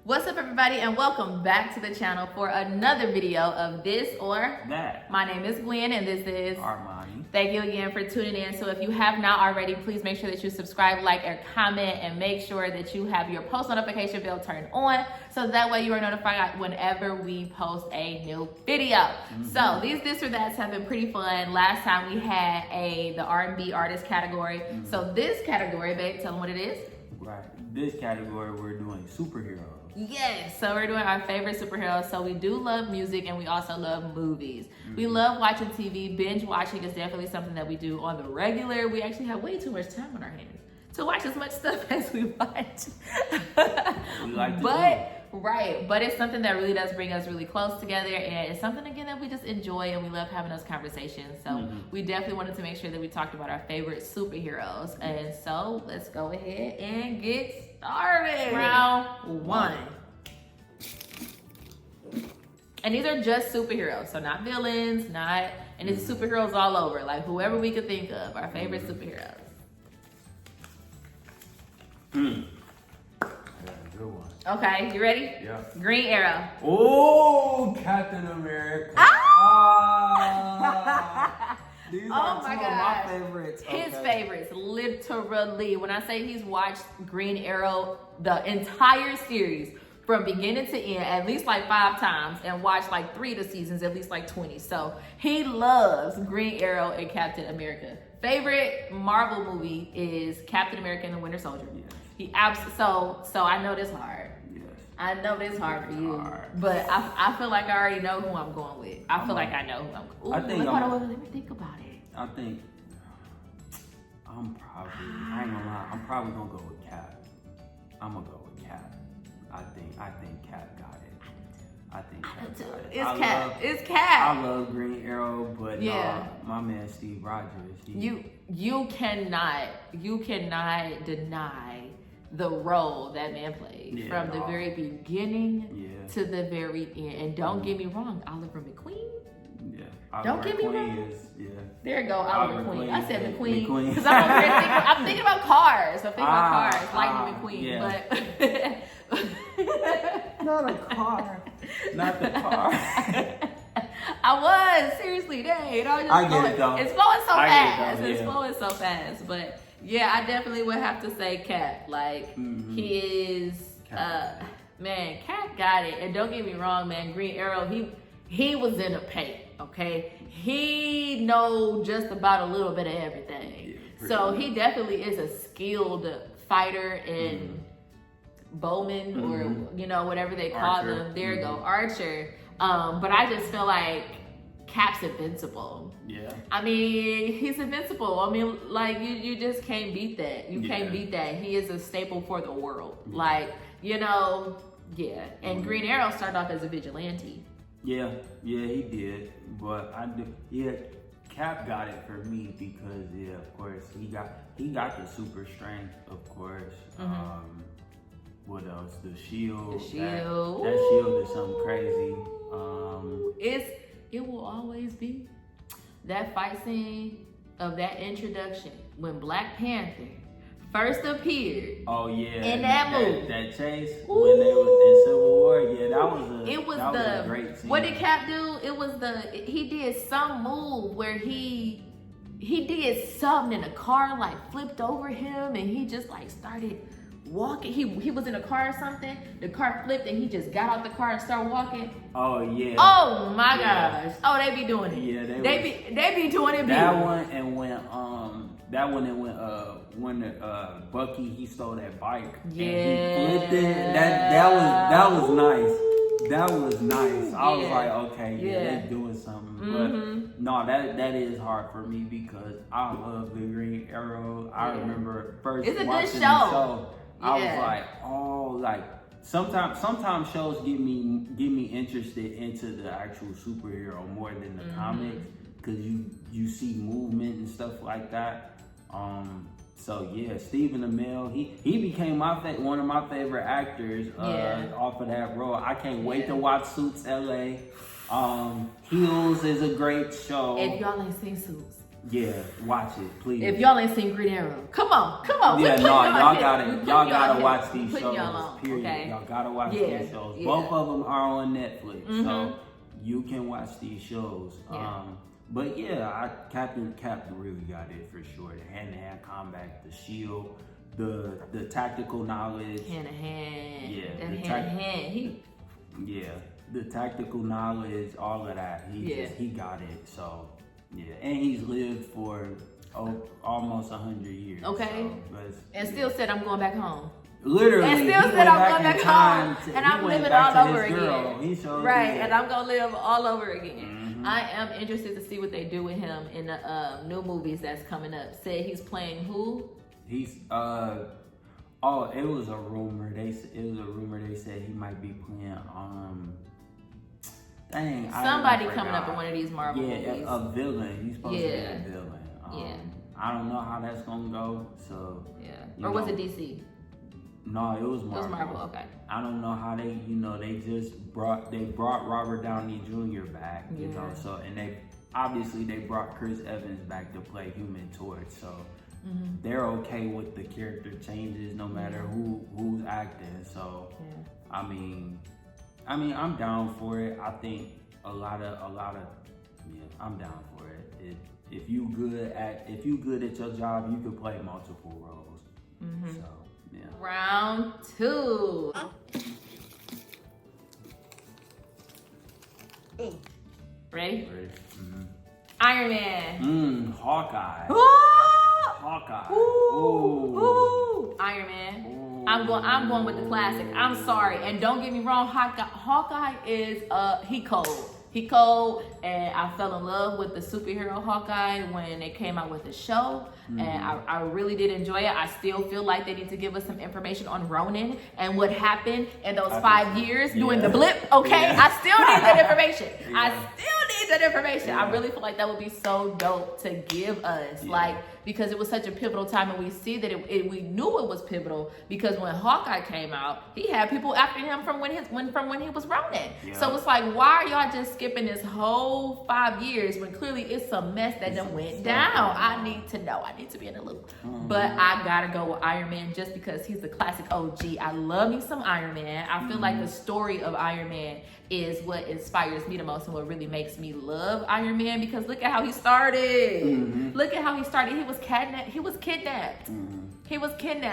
What's up, everybody, and welcome back to the channel for another video of This or That. My name is Gwen, and this is Armani. Thank you again for tuning in. So if you have not already, please make sure that you subscribe, like, and comment, and make sure that you have your post notification bell turned on, so that way you are notified whenever we post a new video. So these This or That's have been pretty fun. Last time we had the R&B artist category. So this category, babe, tell them what it is. Right. This category, we're doing superheroes. Yes, so we're doing our favorite superheroes. So we do love music and we also love movies. We love watching TV. Binge watching is definitely something that we do on the regular. We actually have way too much time on our hands to watch as much stuff as we watch. We like to But it's something that really does bring us really close together, and it's something again that we just enjoy, and we love having those conversations. So we definitely wanted to make sure that we talked about our favorite superheroes. And so let's go ahead and get started. Round one. And these are just superheroes, so not villains, and it's superheroes all over, like whoever we could think of, our favorite superheroes. Good one. Okay, you ready? Yeah. Green Arrow. Oh, Captain America. These are my two God. of my favorites. His Okay. favorites, literally. When I say he's watched Green Arrow, the entire series, from beginning to end, at least like 5 times, and watched like 3 of the seasons, at least like 20. So he loves Green Arrow and Captain America. Favorite Marvel movie is Captain America and the Winter Soldier. Yes. He so I know this hard. Yes. I know this hard for you, Hard. but I feel like I already know who I'm going with. I feel like I know who I'm going with. I think Let me think about it. I think I ain't gonna lie, I'm probably gonna go with Cap. I'm gonna go with Cap. I think Cap got it. I think Cap got it. It's I Cap. love- It's Cap. I love Green Arrow, but Yeah. my man Steve Rogers. You cannot deny the role that man played Yeah, from the very beginning Yeah. to the very end. And don't get me wrong, Oliver McQueen. Yeah. Don't get me Queen wrong. is, yeah. There you go, Oliver Oliver McQueen. McQueen. I said McQueen McQueen. because I'm over here I'm thinking about cars. I'm thinking about cars, Lightning McQueen. yeah. But Not a car. Not the car. I was seriously, dang. I get it, though. It's flowing so I get it, fast. though, It's yeah. flowing so fast. But yeah, I definitely would have to say Cap. Like he is, man, Cap got it. And don't get me wrong, man. Green Arrow, he was in a paint. Okay, he know just about a little bit of everything. Yeah, So pretty he definitely is a skilled fighter and bowman or whatever they call Archer. them. There you go, archer. But I just feel like Cap's invincible. Yeah. I mean, he's invincible. I mean, like you just can't beat that. You can't beat that. He is a staple for the world. Like, yeah. And Green Arrow started off as a vigilante. Yeah, he did. But Cap got it for me because of course he got the super strength, of course. What else? The shield. The shield. That shield is something crazy. It will always be that fight scene of that introduction when Black Panther first appeared. Oh yeah. In that movie. That chase when they was in Civil War. Yeah, that was a great scene. What did Cap do? He did some move where he did something and the car like flipped over him and he just like started walking. He was in a car or something. The car flipped and he just got out the car and started walking. Oh yeah. Oh my gosh. Oh, they be doing it. Yeah, they be doing it. That one and when Bucky he stole that bike. Yeah. And he flipped it. That was nice. That was nice. I was like, okay, they're doing something. But no, that is hard for me because I love the Green Arrow. I remember first It's a good watching show. the show. I was like, oh, like sometimes shows get me interested into the actual superhero more than the comics because you see movement and stuff like that. So yeah, Stephen Amell, he became one of my favorite actors off of that role. I can't wait to watch Suits LA. Heels is a great show. If y'all ain't seen Suits, Yeah, watch it, please. If y'all ain't seen Green Arrow, come on. Yeah, no, y'all gotta on watch here. these We putting shows. y'all on, Period. okay? Y'all gotta watch Yeah, these shows. yeah. Both of them are on Netflix, so you can watch these shows. Yeah. But yeah, Captain really got it for sure. The hand-to-hand combat, the shield, the tactical knowledge. Hand to hand. Yeah, That the hand to hand. Yeah, the tactical knowledge, all of that. Yeah. He got it. So yeah, and he's lived for almost 100 years. Okay. And still said I'm going back home. Literally, And still said I'm going back home. And I'm living all over again. Right, and I'm gonna live all over again. I am interested to see what they do with him in the new movies that's coming up. Said he's playing who? He's it was a rumor. They said he might be playing somebody coming up in one of these Marvel movies. Yeah, a villain. He's supposed to be a villain. I don't know how that's gonna go. So or was it DC? No, it was Marvel. It was Marvel. Okay. I don't know how they they brought Robert Downey Jr. back. You know, so and they brought Chris Evans back to play Human Torch. So they're okay with the character changes no matter who's acting. So I mean I'm down for it. I think a lot of I'm down for it. If you good at your job, you can play multiple roles. So yeah. Round 2. Ready? Iron Man. Hawkeye. Hawkeye. Ooh. Iron Man. I'm going with the classic. I'm sorry, and don't get me wrong. Hawkeye is he cold. He cold, and I fell in love with the superhero Hawkeye when they came out with the show, and I really did enjoy it. I still feel like they need to give us some information on Ronin and what happened in those 5 years doing the blip. Okay, I still need that information. I still need that information. I really feel like that would be so dope to give us, because it was such a pivotal time, and we see that we knew it was pivotal because when Hawkeye came out, he had people after him from when he was Ronin. So it's like, why are y'all just skipping this whole 5 years when clearly it's a mess that done went down? I need to know. I need to be in the loop. But I gotta go with Iron Man just because he's the classic OG. I love me some Iron Man. I feel like the story of Iron Man is what inspires me the most and what really makes me love Iron Man, because look at how he started. Look at how he started. He was kidnapped. He was kidnapped.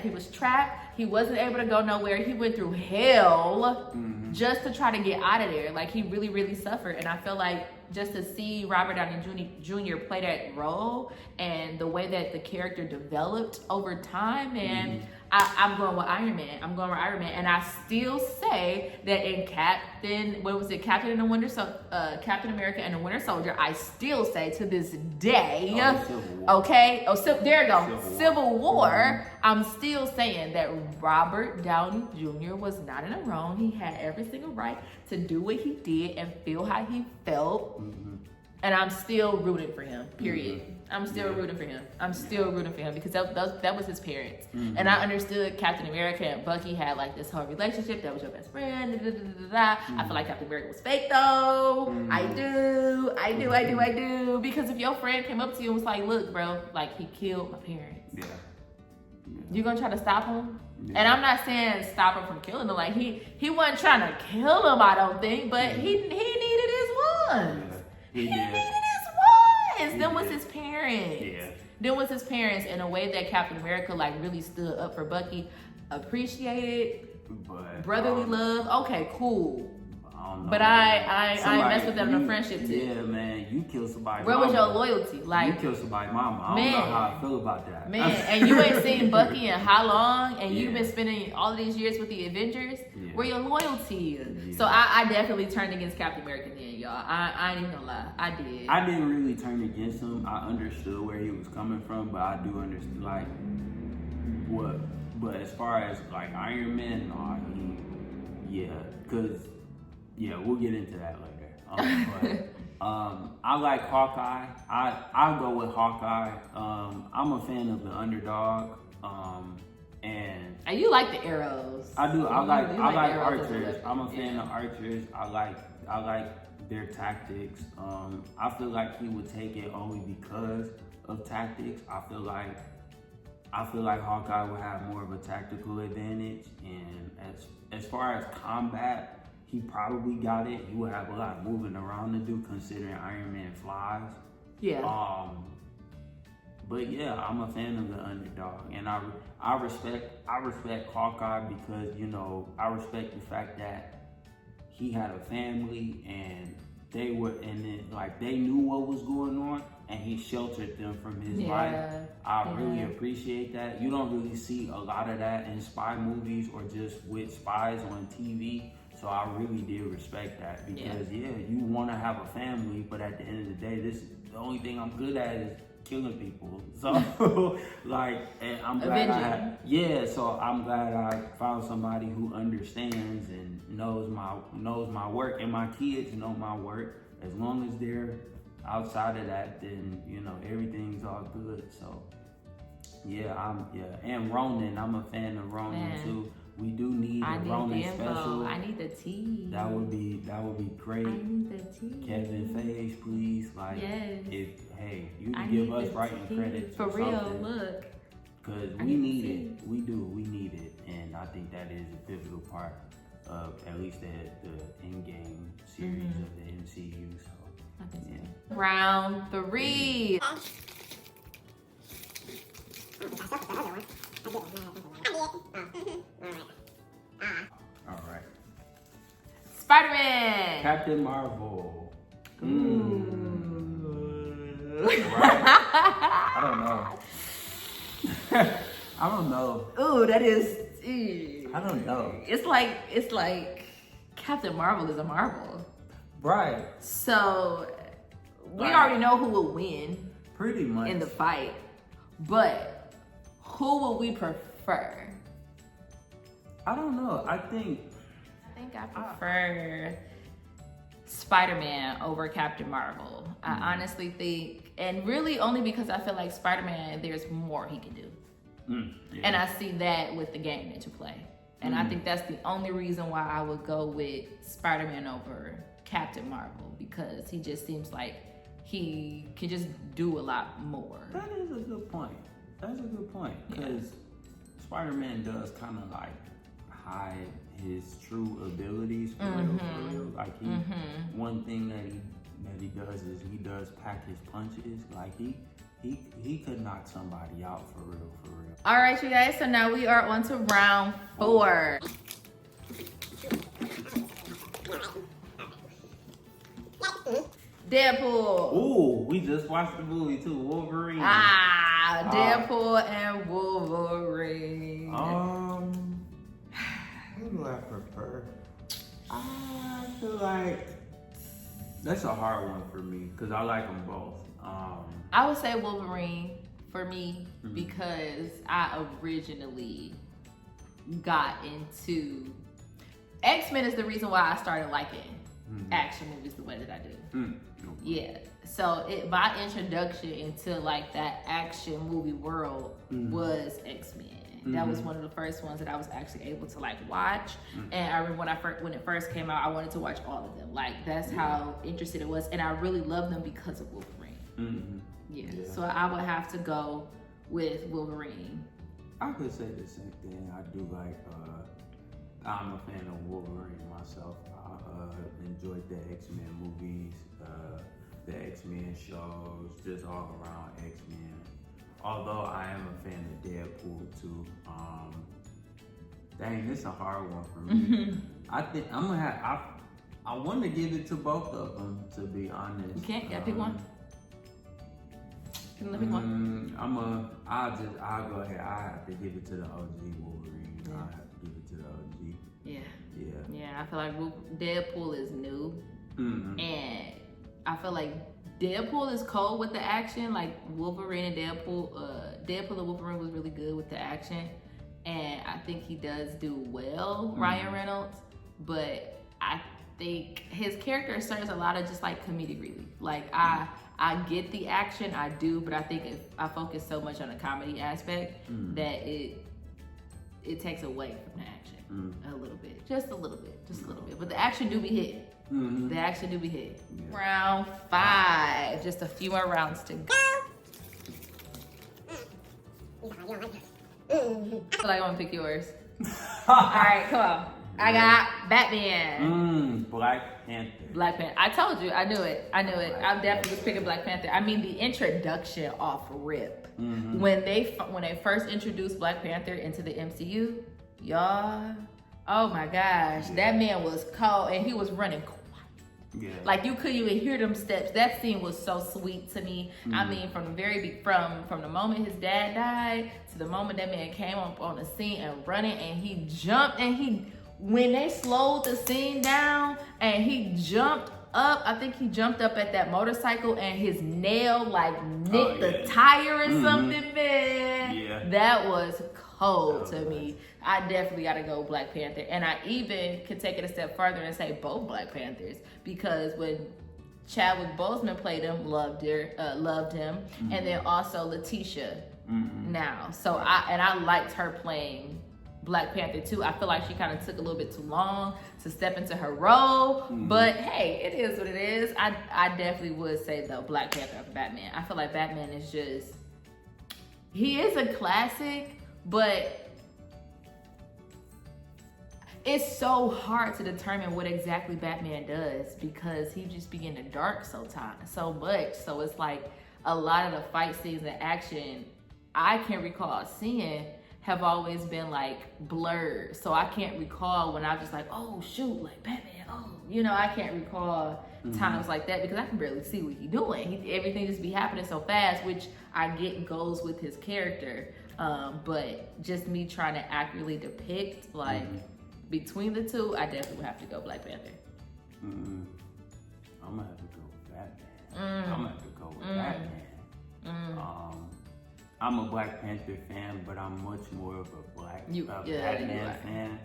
He was trapped. He wasn't able to go nowhere. He went through hell just to try to get out of there. Like, he really, really suffered. And I feel like just to see Robert Downey Jr. play that role and the way that the character developed over time, and I'm going with Iron Man. And I still say that in Captain America and the Winter Soldier, I still say to this day, Civil War, I'm still saying that Robert Downey Jr. was not in the wrong. He had every single right to do what he did and feel how he felt. And I'm still rooting for him, period. I'm still rooting for him. Because that was his parents. And I understood Captain America and Bucky had like this whole relationship. That was your best friend. I feel like Captain America was fake though. I do. Because if your friend came up to you and was like, look, bro, like, he killed my parents. You gonna try to stop him? And I'm not saying stop him from killing them. Like, he wasn't trying to kill him, I don't think, but he needed his ones. He needed his ones. Them was his parents. Them was his parents in a way that Captain America like really stood up for Bucky, appreciated brotherly love. Okay, cool. But I messed with them in a friendship too. Yeah, man, you killed somebody. Where was your loyalty? Like, you killed somebody's mama. I don't know how I feel about that. Man, and you ain't seen Bucky in how long? And you've been spending all of these years with the Avengers. Where your loyalty? So I definitely turned against Captain America then, y'all. I ain't even gonna lie. I did. I didn't really turn against him. I understood where he was coming from, but I do understand like what. But as far as like Iron Man, we'll get into that later. I like Hawkeye. I'll go with Hawkeye. I'm a fan of the underdog. And you like the arrows. I do. I like archers. I'm a fan of archers. I like their tactics. I feel like he would take it only because of tactics. I feel like Hawkeye would have more of a tactical advantage, and as far as combat, he probably got it. He would have a lot of moving around to do, considering Iron Man flies. Yeah. But yeah, I'm a fan of the underdog, and I respect Hawkeye because, you know, I respect the fact that he had a family and they knew what was going on, and he sheltered them from his life. I really appreciate that. You don't really see a lot of that in spy movies or just with spies on TV. So I really did respect that because you want to have a family, but at the end of the day, the only thing I'm good at is killing people. So and I'm glad so I'm glad I found somebody who understands and knows my work, and my kids know my work. As long as they're outside of that, then, you know, everything's all good. So and Ronan, I'm a fan of Ronan too. We do need a Ronan special. I need the tea. That would be great. I need the tea. Kevin Feige, please. You can give us writing credits for real. Something. Look, because we need it. We need it, and I think that is a pivotal part of at least the Endgame series of the MCU. So, Round 3. All right. Spider-Man. Captain Marvel. Right. I don't know. Ooh, that is. I don't know. It's like Captain Marvel is a Marvel. Right. So we already know who will win. Pretty much. In the fight. But who will we prefer? I don't know. I think I prefer Spider-Man over Captain Marvel. I honestly think, and really only because I feel like Spider-Man, there's more he can do. And I see that with the game that you play. And I think that's the only reason why I would go with Spider-Man over Captain Marvel, because he just seems like he can just do a lot more. That is a good point. That's a good point, because Spider-Man does kind of like hide his true abilities for real. Like one thing that he does is he does pack his punches. Like he could knock somebody out for real. All right, you guys. So now we are on to round 4. Deadpool. Ooh, we just watched the movie too, Wolverine. Deadpool and Wolverine. Who do I prefer? I feel like that's a hard one for me because I like them both. I would say Wolverine for me because I originally got into X-Men is the reason why I started liking action movies the way that I do. Yeah. So my introduction into like that action movie world was X-Men. That was one of the first ones that I was actually able to like watch. And I remember when it first came out, I wanted to watch all of them. Like that's how interested it was, and I really loved them because of Wolverine. So I would have to go with Wolverine. I could say the same thing. I do like. I'm a fan of Wolverine myself. I enjoyed the X-Men movies, the X-Men shows, just all around X-Men. Although I am a fan of Deadpool too. Dang, this is a hard one for me. I think I'm gonna have. I want to give it to both of them, to be honest. You can't. Gotta pick one. Can you pick one? I'll go ahead. I have to give it to the OG Wolverine. I have to give it to the OG. Yeah. I feel like Deadpool is new, and I feel like Deadpool is cold with the action. Like Wolverine and Deadpool and Wolverine was really good with the action, and I think he does do well, Ryan Reynolds. But I think his character serves a lot of just like comedic relief. Like I get the action, I do, but I think if I focus so much on the comedy aspect that it takes away from the action a little bit, just a little bit. But the action do be hitting. They actually do be hit. Yeah. Round 5. Just a few more rounds to go. I feel like I'm gonna pick yours. All right, come on. I got Batman. Black Panther. Black Panther. I told you. I knew it. I Black definitely was picking Black Panther. I mean, the introduction off rip. Mm-hmm. When they first introduced Black Panther into the MCU, y'all, oh my gosh, that man was cold and he was running quiet. Yeah. Like you couldn't even hear them steps. That scene was so sweet to me. I mean, from the very from the moment his dad died to the moment that man came up on the scene and running and he jumped and when they slowed the scene down and he jumped up, I think he jumped up at that motorcycle and his nail like nicked the tire or something, man. Yeah. That was cold to me. I definitely gotta go Black Panther. And I even could take it a step further and say both Black Panthers. Because when Chadwick Boseman played him, loved him. And then also Letitia now. So I liked her playing Black Panther too. I feel like she kind of took a little bit too long to step into her role, but hey, it is what it is. I definitely would say though Black Panther over Batman. I feel like Batman is he is a classic, but it's so hard to determine what exactly Batman does because he just be in the dark so much. So it's like a lot of the fight scenes and action I can recall seeing have always been like blurred. So I can't recall when I was just like, oh shoot, like Batman, I can't recall times like that because I can barely see what he's doing. Everything just be happening so fast, which I get goes with his character. But just me trying to accurately depict like between the two, I definitely would have to go Black Panther. I'm gonna have to go with Batman. I'm gonna have to go with Batman. I'm a Black Panther fan, but I'm much more of a Batman fan.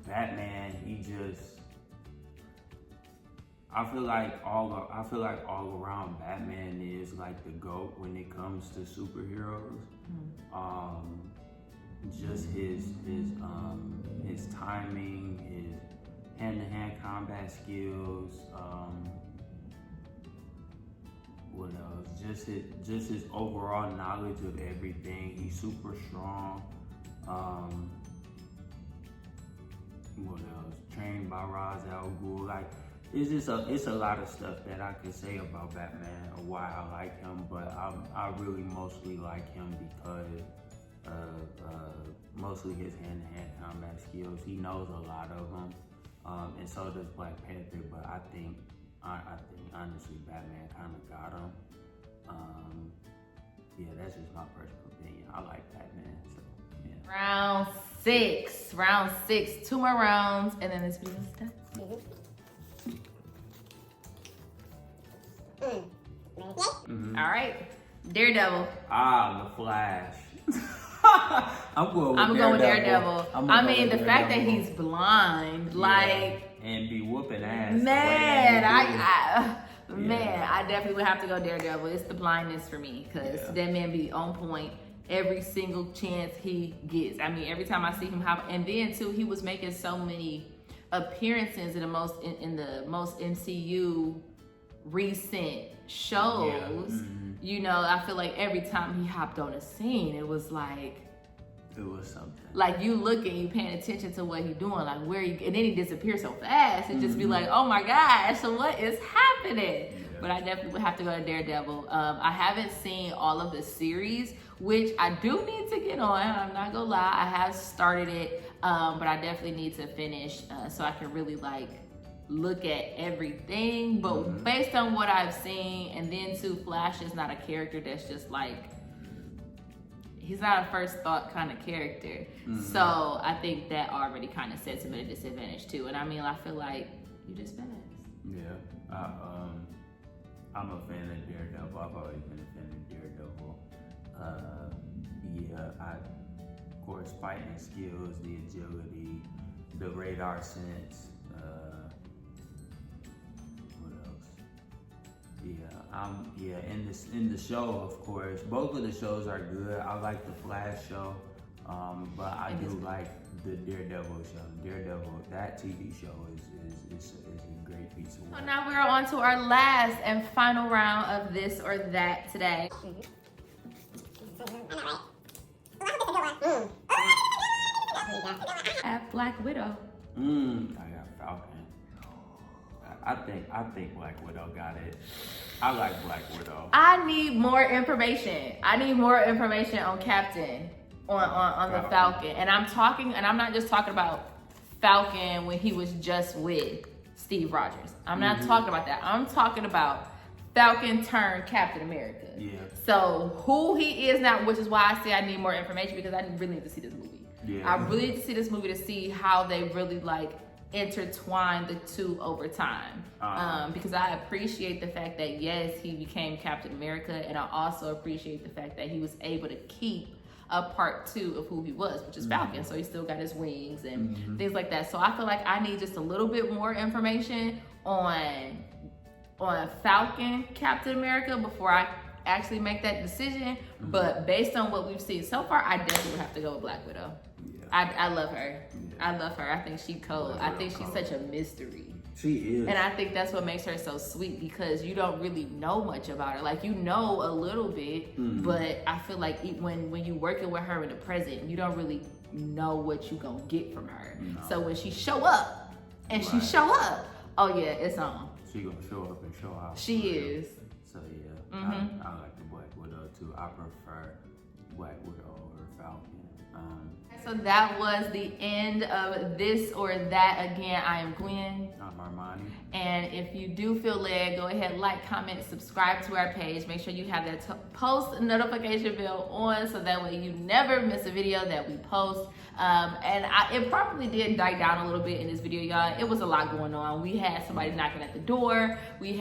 Batman, I feel like all around Batman is like the GOAT when it comes to superheroes. Just his timing, his hand-to-hand combat skills. What else? Just his overall knowledge of everything. He's super strong. What else? Trained by Ra's al Ghul. Like it's a lot of stuff that I could say about Batman or why I like him, but I really mostly like him because mostly his hand-to-hand combat skills. He knows a lot of them, and so does Black Panther. But I think honestly, Batman kind of got him. Yeah, that's just my personal opinion. I like Batman, so yeah. Round six, 2 more rounds, and then this video's done. All right, Daredevil. The Flash. I'm going with Daredevil. I mean, the fact that he's blind, and be whooping ass. Man, I definitely would have to go Daredevil. It's the blindness for me because that man be on point every single chance he gets. I mean, every time I see him hop, and then too, he was making so many appearances in the most MCU recent shows. I feel like every time he hopped on a scene, it was like it was something. Like you look and you paying attention to what he's doing, like and then he disappears so fast. It just be like, oh my gosh, so what is happening? Yeah. But I definitely would have to go to Daredevil. I haven't seen all of the series, which I do need to get on. I'm not gonna lie, I have started it, but I definitely need to finish so I can really look at everything. But based on what I've seen, and then too, Flash is not a character that's just he's not a first thought kind of character. So I think that already kind of sets him at a disadvantage too. And I mean, I feel like you just fast. Yeah, I'm a fan of Daredevil. I've always been a fan of Daredevil. Of course, fighting skills, the agility, the radar sense. What else? In the show, of course, both of the shows are good. I like the Flash show, but I do like the Daredevil show. Daredevil, that TV show is a great piece of work. So now we're on to our last and final round of this or that today. At Black Widow. I got Falcon. I think Black Widow got it. I like Black Widow. I need more information. I need more information on Captain, on the Falcon. And I'm not just talking about Falcon when he was just with Steve Rogers. I'm not talking about that. I'm talking about Falcon turned Captain America. Yeah. So who he is now, which is why I say I need more information, because I really need to see this movie. Yeah. I really need to see this movie to see how they really like intertwine the two over time. Because I appreciate the fact that yes, he became Captain America, and I also appreciate the fact that he was able to keep a part 2 of who he was, which is Falcon. So he still got his wings and things like that. So I feel like I need just a little bit more information on Falcon Captain America before I actually make that decision. But based on what we've seen so far, I definitely would have to go with Black Widow. Yeah. I love her. Yeah. I love her. I think she's cold. I think she's such a mystery. She is. And I think that's what makes her so sweet, because you don't really know much about her. Like, you know a little bit, but I feel like when you're working with her in the present, you don't really know what you're going to get from her. No. So when she show up, oh yeah, it's on. She going to show up and show out. She is. So yeah, I like the Black Widow too. I prefer Black Widow over Falcon. So that was the end of this or that. Again, I am Gwen. I'm Armani. And if you do feel led, go ahead, like, comment, subscribe to our page. Make sure you have that post notification bell on, so that way you never miss a video that we post. And it probably did die down a little bit in this video, y'all. It was a lot going on. We had somebody knocking at the door. We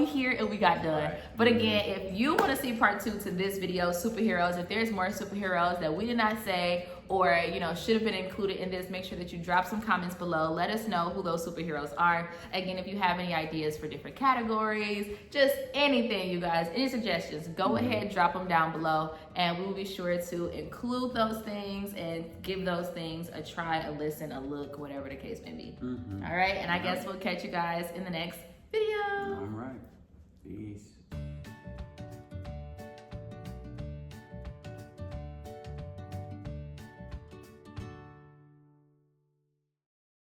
here and we got done. Right. But again, if you want to see part 2 to this video, superheroes, if there's more superheroes that we did not say or should have been included in this, make sure that you drop some comments below. Let us know who those superheroes are. Again, if you have any ideas for different categories, just anything, you guys, any suggestions, go ahead, drop them down below, and we will be sure to include those things and give those things a try, a listen, a look, whatever the case may be. All right, and I guess we'll catch you guys in the next video. All right.